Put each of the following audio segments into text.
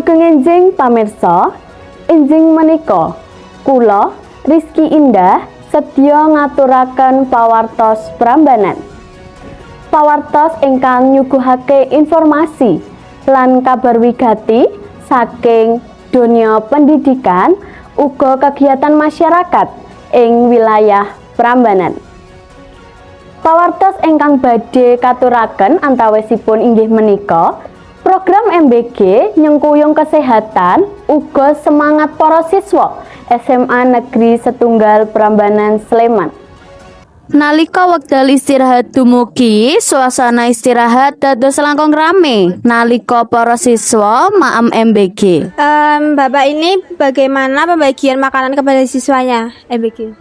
Sugeng enjing pamirsa, enjing menika kula Rizky Indah sedya ngaturaken pawartos Prambanan. Pawartos ingkang nyuguhake informasi lan kabar wigati saking donya pendidikan uga kegiatan masyarakat ing wilayah Prambanan. Pawartos ingkang badhe katuraken antawisipun inggih menika program MBG nyengkuyung kesehatan uga semangat para siswa SMA Negeri Setunggal Prambanan Sleman. Nalika wekdal istirahat dumugi, suasana istirahat dados langkung rame nalika para siswa maem MBG. Bapak ini bagaimana pembagian makanan kepada siswanya MBG?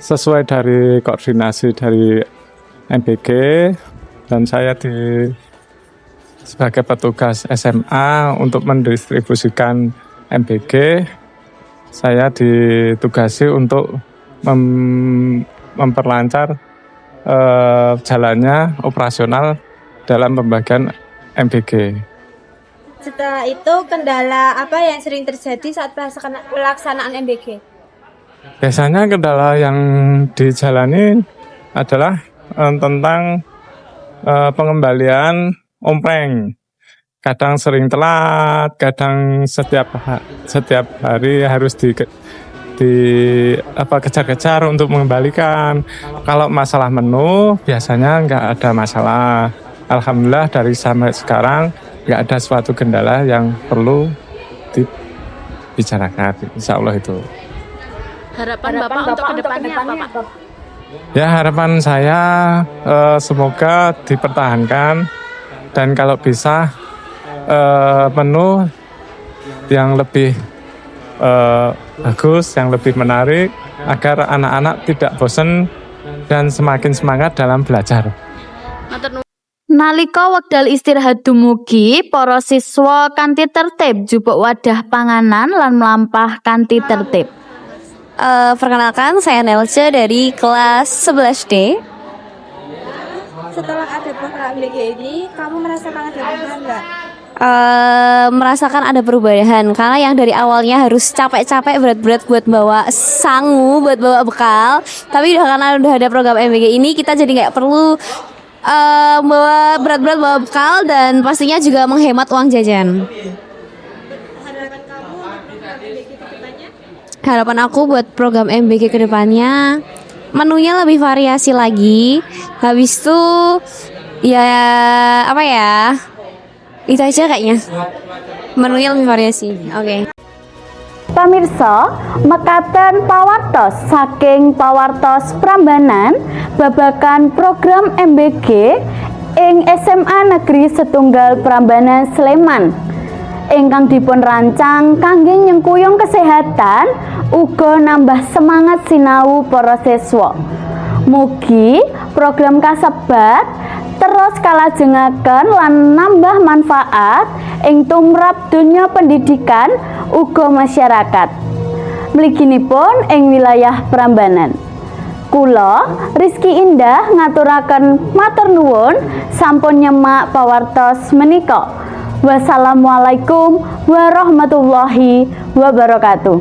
Sesuai dari koordinasi dari MBG dan saya sebagai petugas SMA untuk mendistribusikan MBG, saya ditugasi untuk memperlancar jalannya operasional dalam pembagian MBG. Setelah itu kendala apa yang sering terjadi saat pelaksanaan MBG? Biasanya kendala yang dijalani adalah tentang pengembalian ompreng. Kadang sering telat, kadang setiap hari harus kejar-kejar untuk mengembalikan. Kalau masalah menu biasanya nggak ada masalah. Alhamdulillah dari sampai sekarang nggak ada suatu kendala yang perlu dibicarakan. Insya Allah itu. Harapan Bapak untuk kedepannya apa, Pak? Ya, harapan saya semoga dipertahankan dan kalau bisa menu yang lebih bagus, yang lebih menarik agar anak-anak tidak bosan dan semakin semangat dalam belajar. Nalika wekdal istirahat dumugi, para siswa kanthi tertib jupuk wadah panganan lan mlampah kanthi tertib. Perkenalkan, saya Nelce dari kelas 11D. Setelah ada program MBG ini, kamu merasakan ada perubahan nggak? Merasakan ada perubahan karena yang dari awalnya harus capek-capek berat-berat buat bawa sangu, buat bawa bekal, tapi karena udah ada program MBG ini kita jadi nggak perlu bawa berat-berat bawa bekal dan pastinya juga menghemat uang jajan. Harapan aku buat program MBG kedepannya menunya lebih variasi lagi. Habis itu ya apa ya? Itu aja kayaknya. Menunya lebih variasi. Oke. Pamirsa, mekaten pawartos saking pawartos Prambanan babagan program MBG ing SMA Negeri Setunggal Prambanan Sleman ingkang dipun rancang kangge nyengkuyung kesehatan uga nambah semangat sinau para siswa. Mugi program kasebat terus kalajengaken lan nambah manfaat ing tumrap donya pendidikan uga masyarakat. Mliginipun ing wilayah Prambanan. Kula Rizky Indah ngaturaken matur nuwun sampun nyemak pawartos menika. Wassalamualaikum warahmatullahi wabarakatuh.